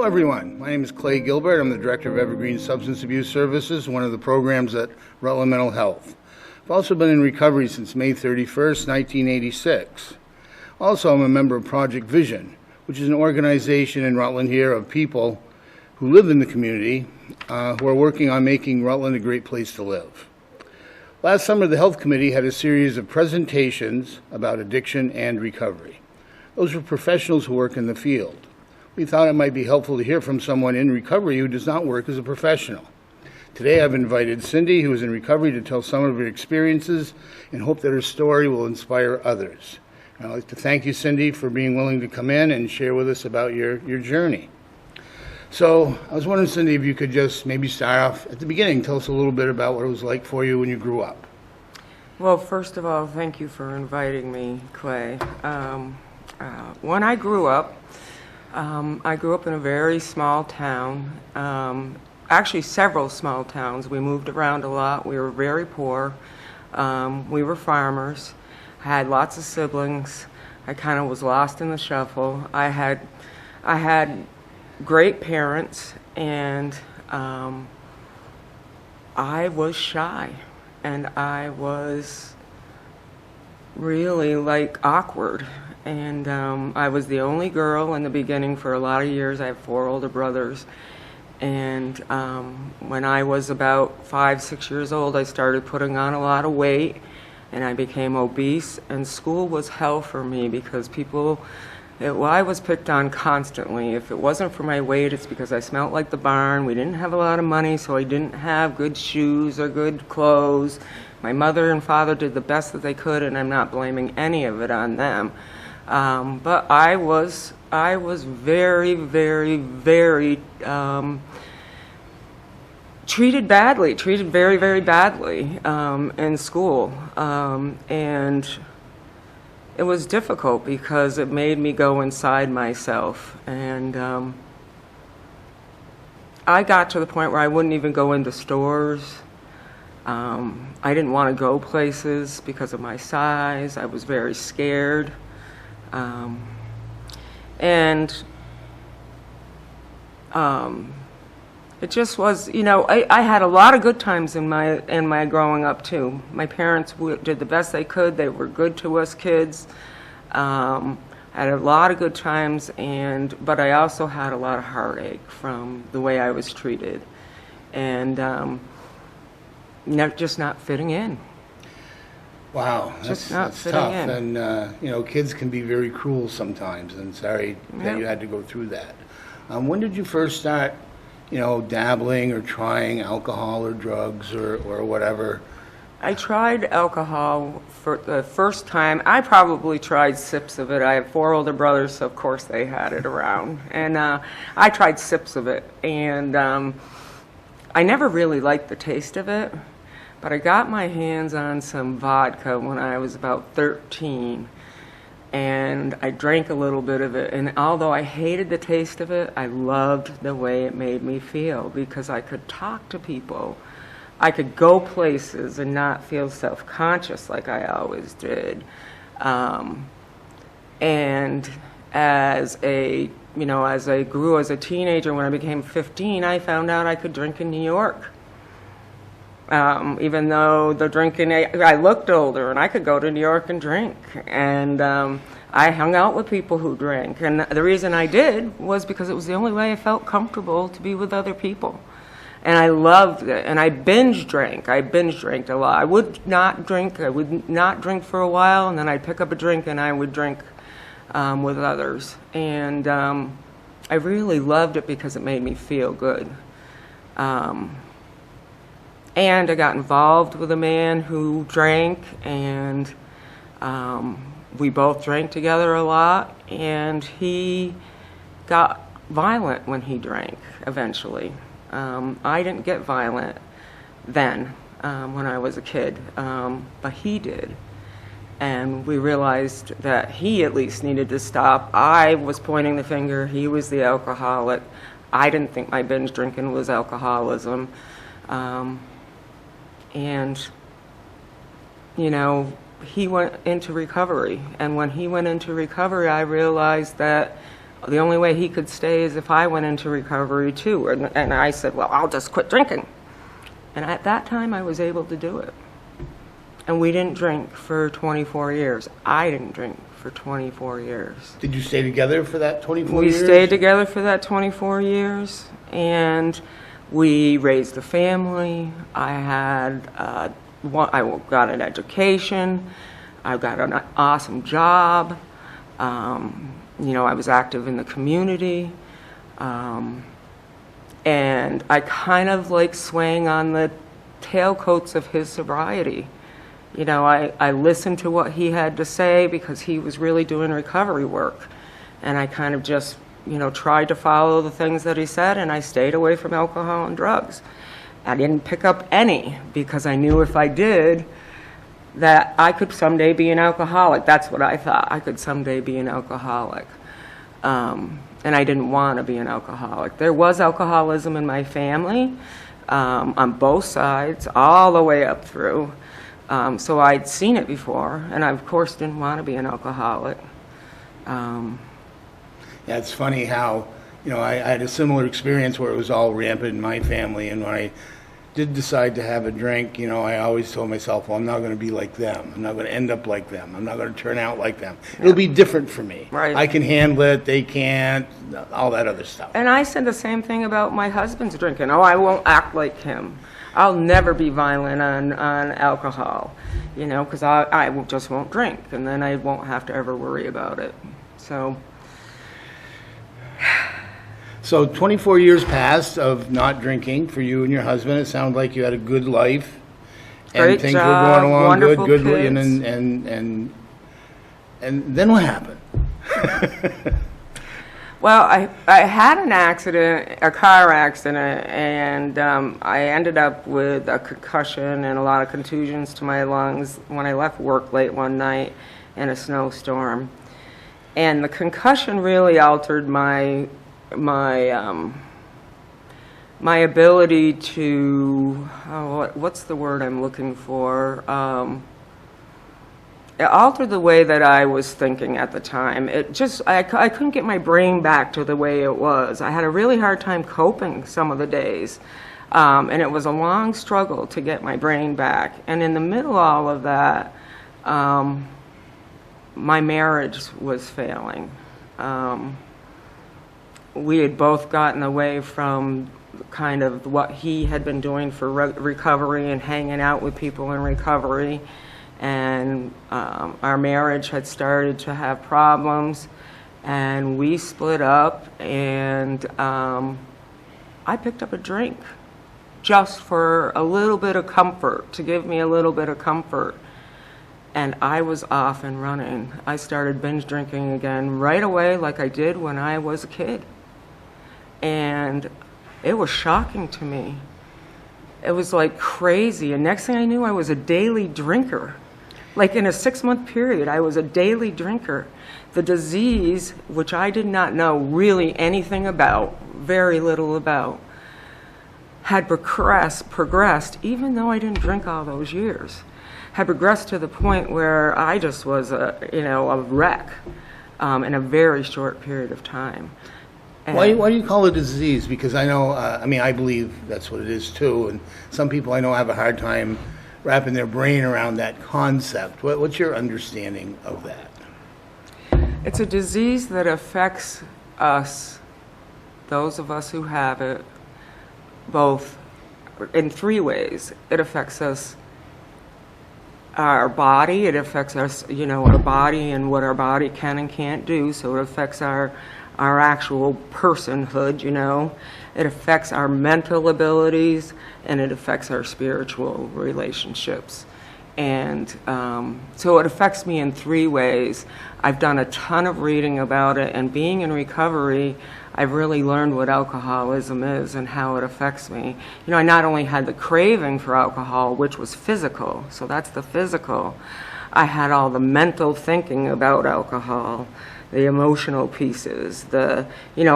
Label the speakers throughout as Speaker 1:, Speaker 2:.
Speaker 1: Hello everyone, my name is Clay Gilbert. I'm the Director of Evergreen Substance Abuse Services, one of the programs at Rutland Mental Health. I've also been in recovery since May 31st, 1986. Also, I'm a member of Project Vision, which is an organization in Rutland here of people who live in the community who are working on making Rutland a great place to live. Last summer, the Health Committee had a series of presentations about addiction and recovery. Those were professionals who work in the field. We thought it might be helpful to hear from someone in recovery who does not work as a professional. Today I've invited Cindy, who is in recovery, to tell some of her experiences and hope that her story will inspire others. And I'd like to thank you, Cindy, for being willing to come in and share with us about your journey. So I was wondering, Cindy, if you could just maybe start off at the beginning, tell us a little bit about what it was like for you when you grew up.
Speaker 2: Well, first of all, thank you for inviting me, Clay. When I grew up in a very small town, actually several small towns. We moved around a lot. We were very poor. We were farmers. I had lots of siblings. I kind of was lost in the shuffle. I had great parents, and I was shy, and I was really awkward. And I was the only girl in the beginning for a lot of years. I have 4 older brothers. And when I was about 5, 6 years old, I started putting on a lot of weight, and I became obese. And school was hell for me because I was picked on constantly. If it wasn't for my weight, it's because I smelled like the barn. We didn't have a lot of money, so I didn't have good shoes or good clothes. My mother and father did the best that they could, and I'm not blaming any of it on them. But I was very, very, very treated very, very badly in school. And it was difficult because it made me go inside myself. And I got to the point where I wouldn't even go into stores. I didn't want to go places because of my size. I was very scared. It just was, I had a lot of good times in my growing up too. My parents did the best they could. They were good to us kids. I had a lot of good times, but I also had a lot of heartache from the way I was treated, and just not fitting in.
Speaker 1: Wow, that's tough. In. And, kids can be very cruel sometimes, and sorry that you had to go through that. When did you first start, dabbling or trying alcohol or drugs or whatever?
Speaker 2: I tried alcohol for the first time. I probably tried sips of it. I have 4 older brothers, so of course they had it around. And I tried sips of it, and I never really liked the taste of it. But I got my hands on some vodka when I was about 13, and I drank a little bit of it. And although I hated the taste of it, I loved the way it made me feel because I could talk to people. I could go places and not feel self-conscious like I always did. And as I grew as a teenager, when I became 15, I found out I could drink in New York. Even though I looked older and I could go to New York and drink. And I hung out with people who drank. And the reason I did was because it was the only way I felt comfortable to be with other people. And I loved it. And I binge drank. I binge drank a lot. I would not drink. I would not drink for a while, and then I'd pick up a drink and I would drink with others. And I really loved it because it made me feel good. And I got involved with a man who drank, and we both drank together a lot, and he got violent when he drank eventually. I didn't get violent then when I was a kid, but he did. And we realized that he at least needed to stop. I was pointing the finger. He was the alcoholic. I didn't think my binge drinking was alcoholism. And, he went into recovery. And when he went into recovery, I realized that the only way he could stay is if I went into recovery too. And I said, well, I'll just quit drinking. And at that time, I was able to do it. And we didn't drink for 24 years. I didn't drink for 24 years.
Speaker 1: Did you stay together for that 24 years?
Speaker 2: We stayed together for that 24 years, and we raised a family. I got an education. I got an awesome job. I was active in the community. And I kind of like swaying on the tailcoats of his sobriety. I listened to what he had to say because he was really doing recovery work. And I kind of just, tried to follow the things that he said, and I stayed away from alcohol and drugs. I didn't pick up any because I knew if I did, that I could someday be an alcoholic. That's what I thought. I could someday be an alcoholic. And I didn't want to be an alcoholic. There was alcoholism in my family on both sides, all the way up through. So I'd seen it before, and I, of course, didn't want to be an alcoholic.
Speaker 1: Yeah, it's funny how, I had a similar experience where it was all rampant in my family, and when I did decide to have a drink, I always told myself, well, I'm not going to be like them. I'm not going to end up like them. I'm not going to turn out like them. Yeah. It'll be different for me.
Speaker 2: Right.
Speaker 1: I can handle it. They can't. All that other stuff.
Speaker 2: And I said the same thing about my husband's drinking. Oh, I won't act like him. I'll never be violent on alcohol, because I just won't drink, and then I won't have to ever worry about it.
Speaker 1: So 24 years passed of not drinking for you and your husband. It sounded like you had a good life. And
Speaker 2: Great
Speaker 1: things
Speaker 2: job,
Speaker 1: were going along
Speaker 2: wonderful
Speaker 1: good.
Speaker 2: kids.
Speaker 1: And then what happened?
Speaker 2: Well, I had an accident, a car accident, and I ended up with a concussion and a lot of contusions to my lungs when I left work late one night in a snowstorm. And the concussion really altered my ability to, what's the word I'm looking for? It altered the way that I was thinking at the time. I couldn't get my brain back to the way it was. I had a really hard time coping some of the days. And it was a long struggle to get my brain back. And in the middle of all of that, my marriage was failing. We had both gotten away from kind of what he had been doing for recovery and hanging out with people in recovery. And our marriage had started to have problems, and we split up, and I picked up a drink just for a little bit of comfort, to give me a little bit of comfort. And I was off and running. I started binge drinking again right away like I did when I was a kid. And it was shocking to me. It was like crazy. And next thing I knew, I was a daily drinker. Like in a 6-month period, I was a daily drinker. The disease, which I did not know really anything about, very little about, had progressed, even though I didn't drink all those years, had progressed to the point where I just was a wreck in a very short period of time. And
Speaker 1: why do you call it a disease? Because I know, I believe that's what it is too, and some people I know have a hard time wrapping their brain around that concept. What's your understanding of that?
Speaker 2: It's a disease that affects us, those of us who have it, both in 3 ways. It affects us, our body. It affects us, our body and what our body can and can't do. So it affects our actual personhood, It affects our mental abilities, and it affects our spiritual relationships. And so it affects me in 3 ways. I've done a ton of reading about it, and being in recovery, I've really learned what alcoholism is and how it affects me. I not only had the craving for alcohol, which was physical, so that's the physical. I had all the mental thinking about alcohol, the emotional pieces, when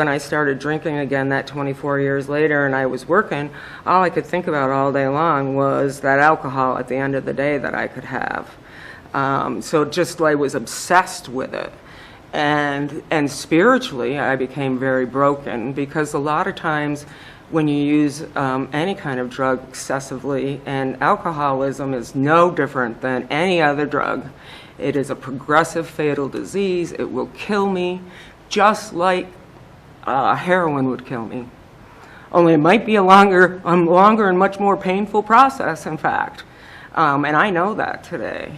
Speaker 2: I started drinking again that 24 years later and I was working, all I could think about all day long was that alcohol at the end of the day that I could have. So just I was obsessed with it. And spiritually, I became very broken, because a lot of times when you use any kind of drug excessively, and alcoholism is no different than any other drug. It is a progressive fatal disease. It will kill me just like heroin would kill me. Only it might be a longer and much more painful process, in fact. And I know that today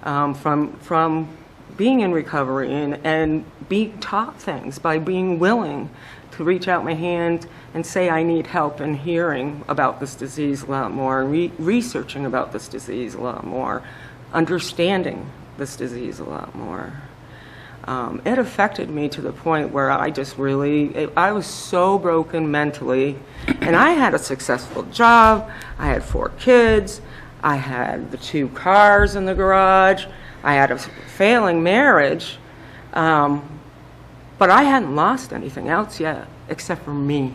Speaker 2: from being in recovery and being taught things by being willing to reach out my hand and say I need help, and hearing about this disease a lot more, and researching about this disease a lot more, understanding this disease a lot more. It affected me to the point where I was so broken mentally, and I had a successful job, I had 4 kids, I had the 2 cars in the garage, I had a failing marriage, but I hadn't lost anything else yet except for me.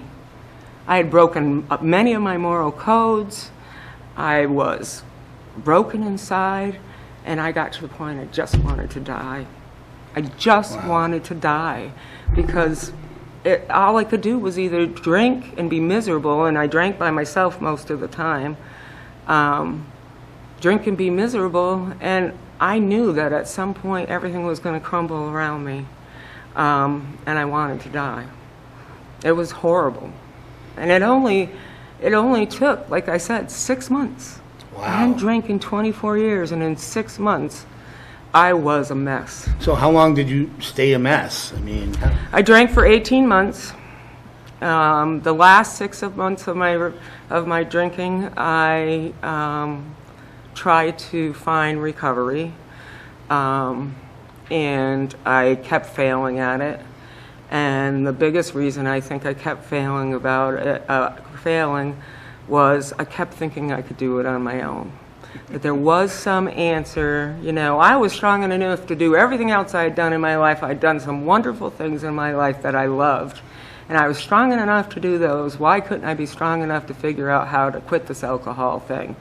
Speaker 2: I had broken up many of my moral codes. I was broken inside, and I got to the point I just wanted to die. I just wanted to die, because all I could do was either drink and be miserable, and I drank by myself most of the time, drink and be miserable, and I knew that at some point everything was going to crumble around me, and I wanted to die. It was horrible. And it only took, like I said, 6 months.
Speaker 1: Wow.
Speaker 2: I hadn't drank in 24 years, and in 6 months, I was a mess.
Speaker 1: So how long did you stay a mess? I mean,
Speaker 2: I drank for 18 months. The last 6 months of my drinking, I tried to find recovery, and I kept failing at it. And the biggest reason I think I kept failing was I kept thinking I could do it on my own. That there was some answer. You know, I was strong enough to do everything else I had done in my life. I'd done some wonderful things in my life that I loved, and I was strong enough to do those. Why couldn't I be strong enough to figure out how to quit this alcohol thing?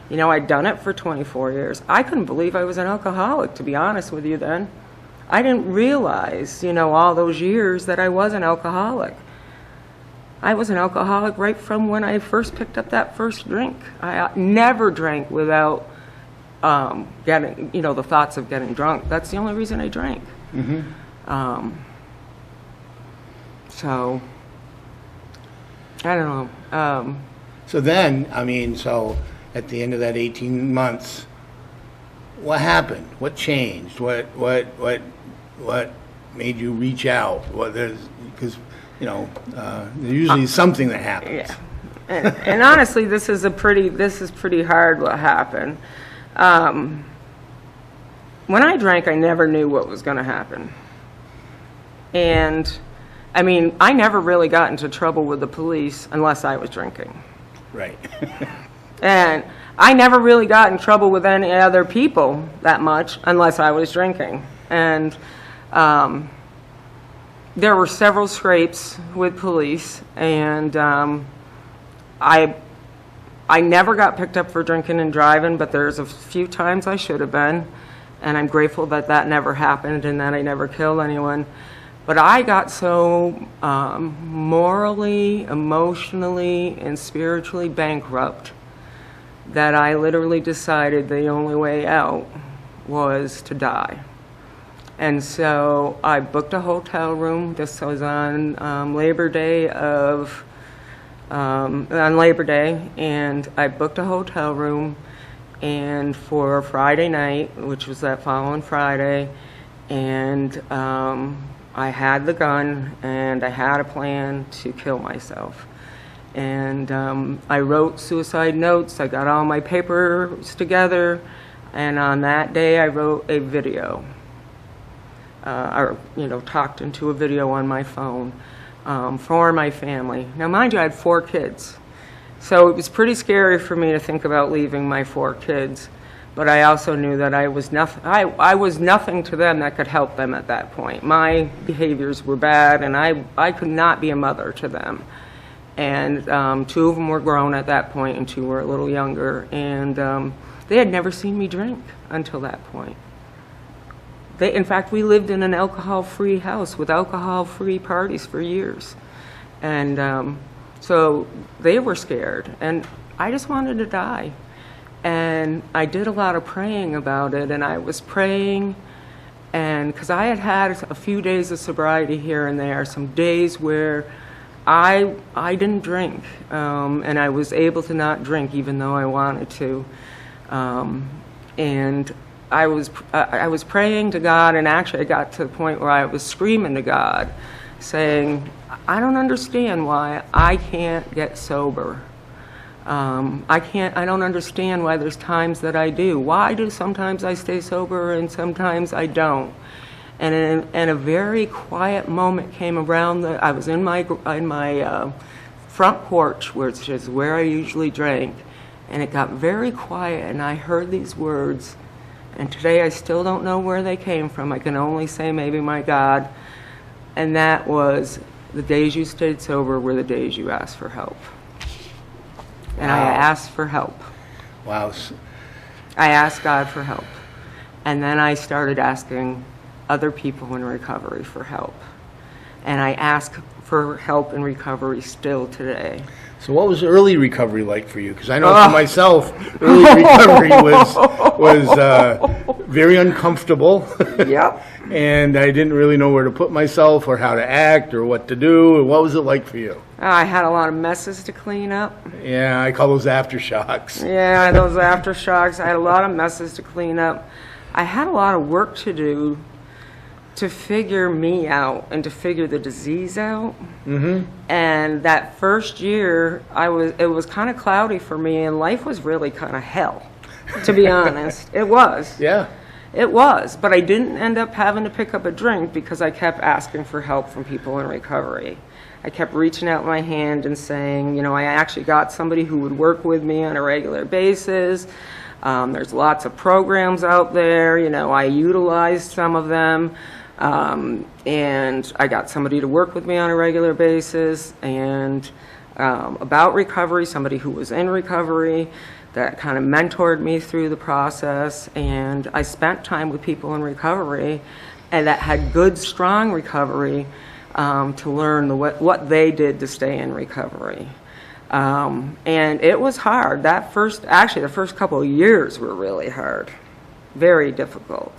Speaker 2: You know, I'd done it for 24 years. I couldn't believe I was an alcoholic, to be honest with you then. I didn't realize, you know, all those years that I was an alcoholic. I was an alcoholic right from when I first picked up that first drink. I never drank without getting, you know, the thoughts of getting drunk. That's the only reason I drank. Mm-hmm. So, I don't know.
Speaker 1: So then, I mean, so at the end of that 18 months, what happened? What changed? What made you reach out? Because you know, there's usually something that happens.
Speaker 2: Yeah, and honestly, this is pretty hard. What happened? When I drank, I never knew what was going to happen, and I mean, I never really got into trouble with the police unless I was drinking.
Speaker 1: Right.
Speaker 2: And I never really got in trouble with any other people that much unless I was drinking. And there were several scrapes with police, and I never got picked up for drinking and driving, but there's a few times I should have been, and I'm grateful that that never happened and that I never killed anyone. But I got so morally, emotionally, and spiritually bankrupt that I literally decided the only way out was to die. And so I booked a hotel room. This was on Labor Day, and I booked a hotel room, and for Friday night, which was that following Friday, and I had the gun, and I had a plan to kill myself. And I wrote suicide notes. I got all my papers together, and on that day I wrote a video, or talked into a video on my phone for my family. Now, mind you, I had 4 kids, so it was pretty scary for me to think about leaving my 4 kids. But I also knew that I was nothing. I was nothing to them that could help them at that point. My behaviors were bad, and I could not be a mother to them. And 2 of them were grown at that point, and 2 were a little younger. And they had never seen me drink until that point. in fact, we lived in an alcohol-free house with alcohol-free parties for years. And so they were scared, and I just wanted to die. And I did a lot of praying about it, and I was praying, and because I had had a few days of sobriety here and there, some days where I didn't drink, and I was able to not drink even though I wanted to. And I was praying to God, and actually I got to the point where I was screaming to God, saying, I don't understand why I can't get sober. I don't understand why there's times that I do. Why do sometimes I stay sober and sometimes I don't? And a very quiet moment came around. I was in my front porch, which is where I usually drank, and it got very quiet, and I heard these words, and today I still don't know where they came from. I can only say maybe my God, and that was, the days you stayed sober were the days you asked for help. And I asked for help.
Speaker 1: Wow.
Speaker 2: I asked God for help. And then I started asking other people in recovery for help. And I ask for help in recovery still today.
Speaker 1: So what was early recovery like for you? Because I know for myself, early recovery was very uncomfortable.
Speaker 2: Yep.
Speaker 1: And I didn't really know where to put myself or how to act or what to do. What was it like for you?
Speaker 2: I had a lot of messes to clean up.
Speaker 1: Yeah, I call those aftershocks.
Speaker 2: Yeah, those aftershocks. I had a lot of messes to clean up. I had a lot of work to do to figure me out and to figure the disease out. Mm-hmm. And that first year, it was kind of cloudy for me, and life was really kind of hell, to be honest. It was.
Speaker 1: Yeah.
Speaker 2: It was, but I didn't end up having to pick up a drink because I kept asking for help from people in recovery. I kept reaching out my hand and saying, I actually got somebody who would work with me on a regular basis. There's lots of programs out there. I utilized some of them. And I got somebody to work with me on a regular basis, and about recovery, somebody who was in recovery that kind of mentored me through the process. And I spent time with people in recovery and that had good, strong recovery to learn what they did to stay in recovery. And it was hard. The first couple of years were really hard, very difficult.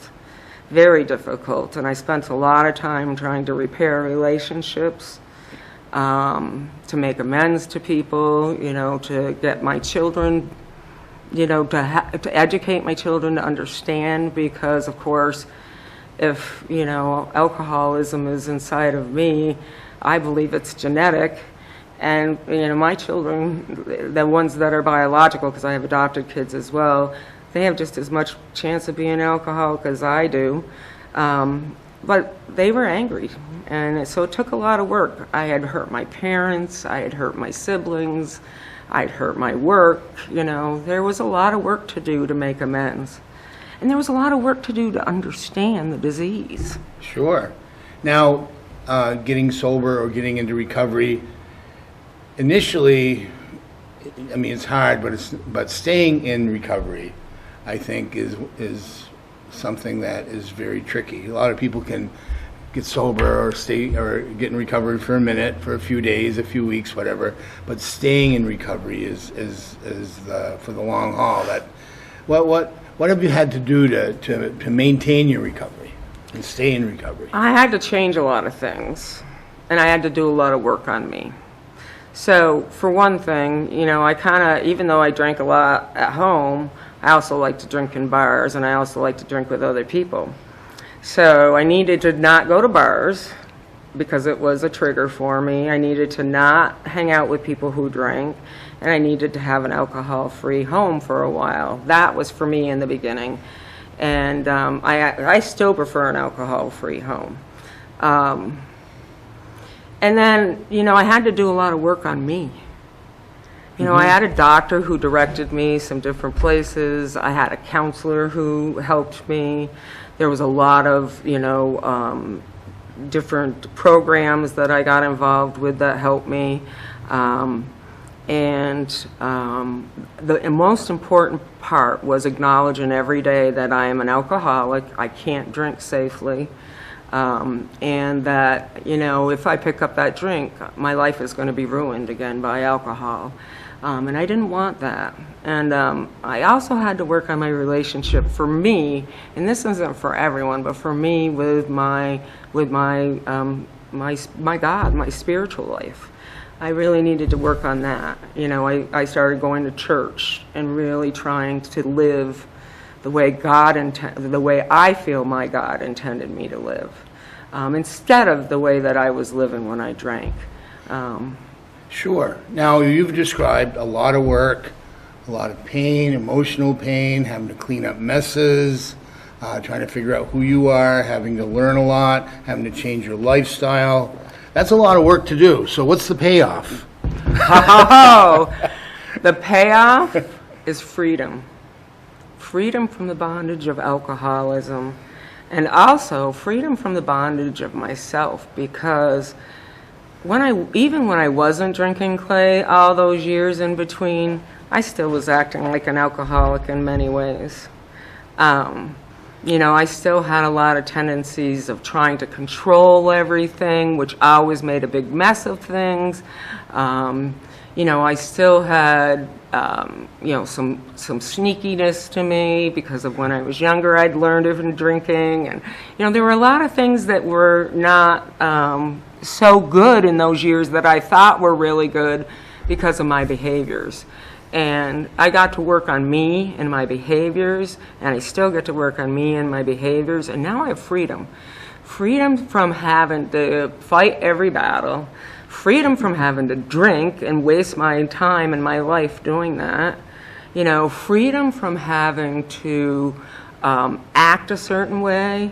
Speaker 2: Very difficult, and I spent a lot of time trying to repair relationships, to make amends to people, to get my children, to educate my children to understand, because of course, if, alcoholism is inside of me, I believe it's genetic, and, my children, the ones that are biological, because I have adopted kids as well, they have just as much chance of being an alcoholic as I do. But they were angry, and so it took a lot of work. I had hurt my parents, I had hurt my siblings, I'd hurt my work. There was a lot of work to do to make amends. And there was a lot of work to do to understand the disease.
Speaker 1: Sure. Now, getting sober or getting into recovery, initially, it's hard, but staying in recovery, I think, is something that is very tricky. A lot of people can get sober or get in recovery for a minute, for a few days, a few weeks, whatever. But staying in recovery is for the long haul. What have you had to do to maintain your recovery and stay in recovery?
Speaker 2: I had to change a lot of things, and I had to do a lot of work on me. So, for one thing, even though I drank a lot at home, I also like to drink in bars, and I also like to drink with other people. So I needed to not go to bars because it was a trigger for me. I needed to not hang out with people who drank, and I needed to have an alcohol-free home for a while. That was for me in the beginning. And I still prefer an alcohol-free home. And then, I had to do a lot of work on me. I had a doctor who directed me some different places. I had a counselor who helped me. There was a lot of, different programs that I got involved with that helped me. And the most important part was acknowledging every day that I am an alcoholic, I can't drink safely, and that, you know, if I pick up that drink, my life is going to be ruined again by alcohol. And I didn't want that. And I also had to work on my relationship for me, and this isn't for everyone, but for me with my God, my spiritual life. I really needed to work on that. You know, I started going to church and really trying to live the way the way I feel my God intended me to live, instead of the way that I was living when I drank.
Speaker 1: Sure. Now, you've described a lot of work, a lot of pain, emotional pain, having to clean up messes, trying to figure out who you are, having to learn a lot, having to change your lifestyle. That's a lot of work to do. So what's the payoff?
Speaker 2: Oh, the payoff is freedom. Freedom from the bondage of alcoholism, and also freedom from the bondage of myself, because even when I wasn't drinking, Clay, all those years in between, I still was acting like an alcoholic in many ways. You know, I still had a lot of tendencies of trying to control everything, which always made a big mess of things. You know, I still had, you know, some sneakiness to me because of when I was younger. I'd learned from drinking, and you know, there were a lot of things that were not so good in those years that I thought were really good because of my behaviors. And I got to work on me and my behaviors, and I still get to work on me and my behaviors, and now I have freedom. Freedom from having to fight every battle, freedom from having to drink and waste my time and my life doing that, you know, freedom from having to act a certain way.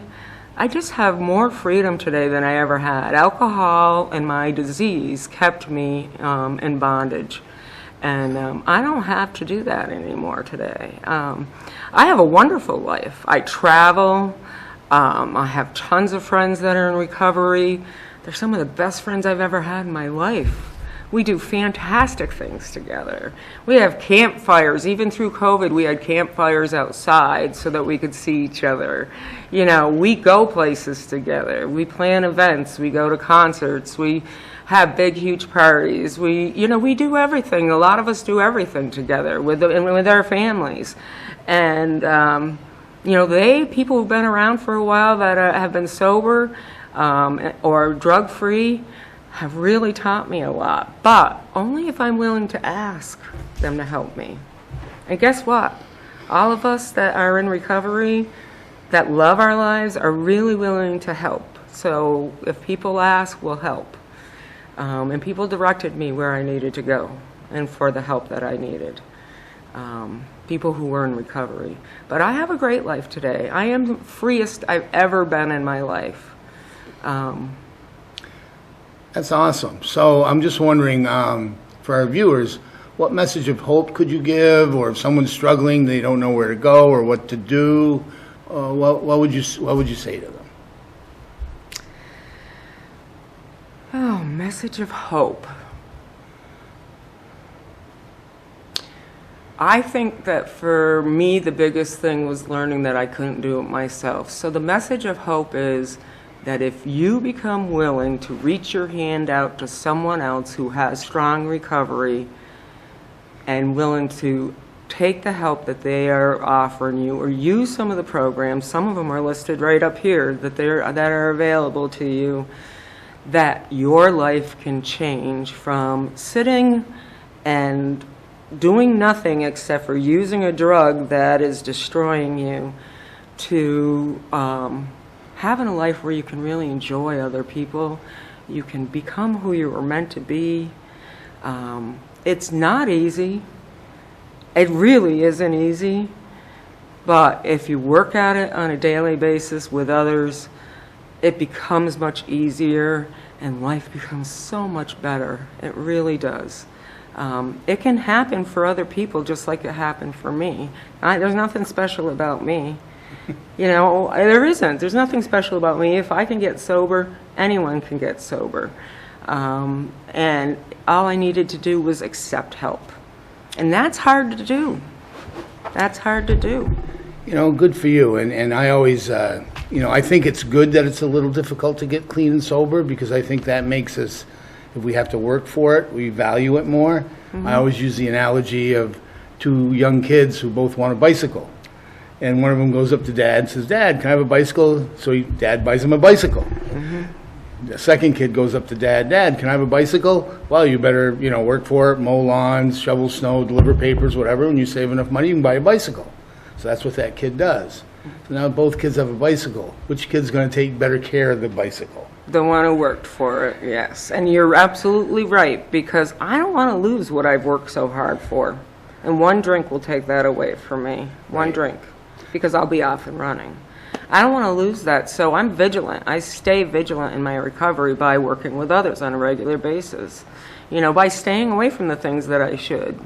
Speaker 2: I just have more freedom today than I ever had. Alcohol and my disease kept me in bondage. And I don't have to do that anymore today. I have a wonderful life. I travel. I have tons of friends that are in recovery. They're some of the best friends I've ever had in my life. We do fantastic things together. We have campfires. Even through COVID, we had campfires outside so that we could see each other. You know, we go places together. We plan events. We go to concerts. We have big, huge parties. We do everything. A lot of us do everything together with our families. And, you know, people who've been around for a while that have been sober or drug-free have really taught me a lot. But only if I'm willing to ask them to help me. And guess what? All of us that are in recovery, that love our lives, are really willing to help. So if people ask, we'll help. And people directed me where I needed to go and for the help that I needed. People who were in recovery. But I have a great life today. I am the freest I've ever been in my life.
Speaker 1: That's awesome. So I'm just wondering, for our viewers, what message of hope could you give? Or if someone's struggling, they don't know where to go or what to do, what would you say to them?
Speaker 2: Oh, message of hope. I think that for me, the biggest thing was learning that I couldn't do it myself. So the message of hope is that if you become willing to reach your hand out to someone else who has strong recovery and willing to take the help that they are offering you, or use some of the programs, some of them are listed right up here that are available to you, that your life can change from sitting and doing nothing except for using a drug that is destroying you to having a life where you can really enjoy other people. You can become who you were meant to be. It's not easy. It really isn't easy. But if you work at it on a daily basis with others, it becomes much easier and life becomes so much better. It really does. It can happen for other people just like it happened for me. There's nothing special about me. You know, there isn't. There's nothing special about me. If I can get sober, anyone can get sober. And all I needed to do was accept help. And that's hard to do. That's hard to do.
Speaker 1: Good for you. And I always, I think it's good that it's a little difficult to get clean and sober, because I think that makes us, if we have to work for it, we value it more. I always use the analogy of two young kids who both want a bicycle. And one of them goes up to Dad and says, "Dad, can I have a bicycle?" So Dad buys him a bicycle. The second kid goes up to Dad, "Dad, can I have a bicycle?" "Well, you better, work for it, mow lawns, shovel snow, deliver papers, whatever. When you save enough money, you can buy a bicycle." So that's what that kid does. So now both kids have a bicycle. Which kid's going to take better care of the bicycle?
Speaker 2: The one who worked for it, yes. And you're absolutely right, because I don't want to lose what I've worked so hard for. And one drink will take that away from me. One drink. Because I'll be off and running. I don't want to lose that, so I'm vigilant. I stay vigilant in my recovery by working with others on a regular basis. By staying away from the things that I should.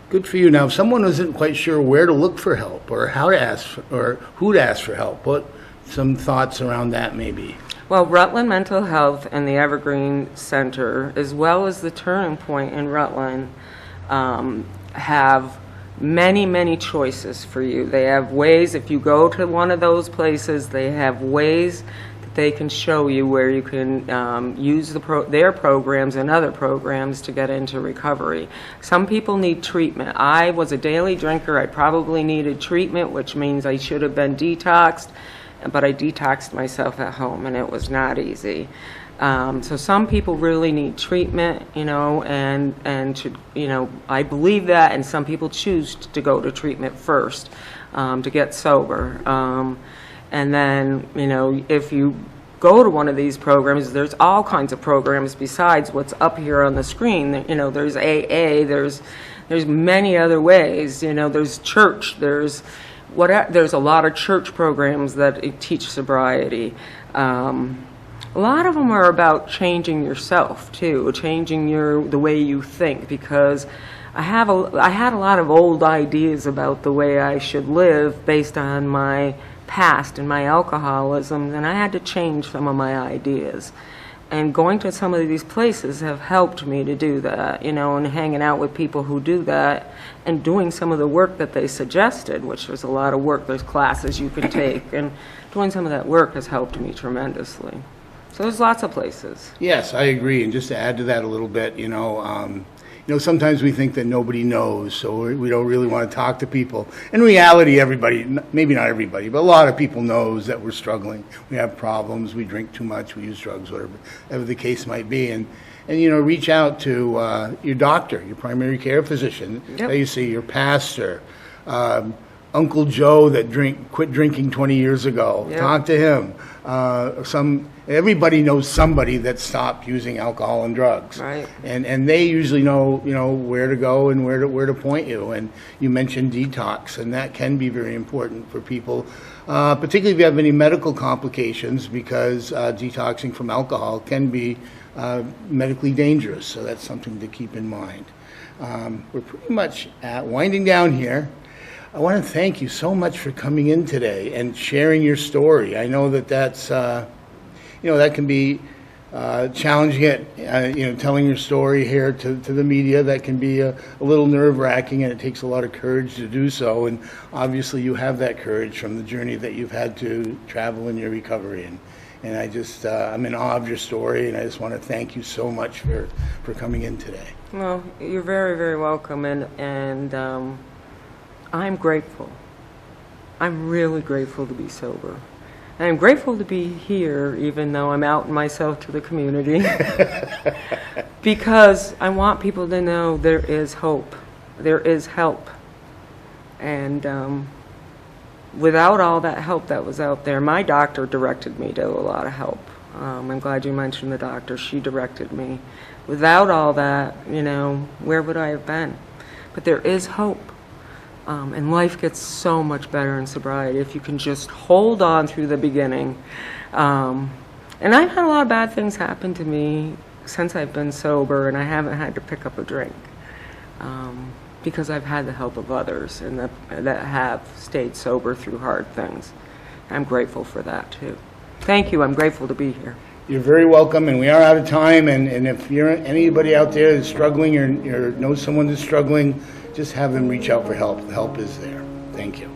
Speaker 1: Good for you. Now, if someone isn't quite sure where to look for help or how to ask or who to ask for help, what some thoughts around that maybe?
Speaker 2: Well, Rutland Mental Health and the Evergreen Center, as well as the Turning Point in Rutland, have many, many choices for you. They have ways, if you go to one of those places, they have ways that they can show you where you can use their programs and other programs to get into recovery. Some people need treatment. I was a daily drinker. I probably needed treatment, which means I should have been detoxed, but I detoxed myself at home, and it was not easy. So some people really need treatment, and should, I believe that, and some people choose to go to treatment first to get sober. And then, if you go to one of these programs, there's all kinds of programs besides what's up here on the screen. There's AA, there's many other ways. There's church, there's a lot of church programs that teach sobriety. A lot of them are about changing yourself too, changing the way you think, because I had a lot of old ideas about the way I should live based on my past and my alcoholism, and I had to change some of my ideas. And going to some of these places have helped me to do that, and hanging out with people who do that and doing some of the work that they suggested, which was a lot of work. There's classes you can take, and doing some of that work has helped me tremendously. So there's lots of places.
Speaker 1: Yes, I agree. And just to add to that a little bit, sometimes we think that nobody knows, so we don't really want to talk to people. In reality, everybody, maybe not everybody, but a lot of people knows that we're struggling. We have problems. We drink too much. We use drugs, whatever the case might be. And reach out to your doctor, your primary care physician.
Speaker 2: Yep.
Speaker 1: That you see, your pastor, Uncle Joe that quit drinking 20 years ago.
Speaker 2: Yep.
Speaker 1: Talk to him. Everybody knows somebody that stopped using alcohol and drugs,
Speaker 2: right?
Speaker 1: And they usually know where to go and where to point you. And you mentioned detox, and that can be very important for people, particularly if you have any medical complications, because detoxing from alcohol can be medically dangerous. So that's something to keep in mind. We're pretty much winding down here. I want to thank you so much for coming in today and sharing your story. I know that's, that can be challenging telling your story here to the media. That can be a little nerve-wracking, and it takes a lot of courage to do so. And obviously you have that courage from the journey that you've had to travel in your recovery. And I just, I'm in awe of your story, and I just want to thank you so much for coming in today.
Speaker 2: Well, you're very, very welcome, and I'm grateful. I'm really grateful to be sober. And I'm grateful to be here, even though I'm outing myself to the community, because I want people to know there is hope. There is help. And without all that help that was out there, my doctor directed me to a lot of help. I'm glad you mentioned the doctor. She directed me. Without all that, where would I have been? But there is hope. And life gets so much better in sobriety if you can just hold on through the beginning. And I've had a lot of bad things happen to me since I've been sober, and I haven't had to pick up a drink because I've had the help of others and that have stayed sober through hard things. I'm grateful for that, too. Thank you. I'm grateful to be here.
Speaker 1: You're very welcome, and we are out of time, and if you're anybody out there that's struggling or knows someone that's struggling, just have them reach out for help. The help is there. Thank you.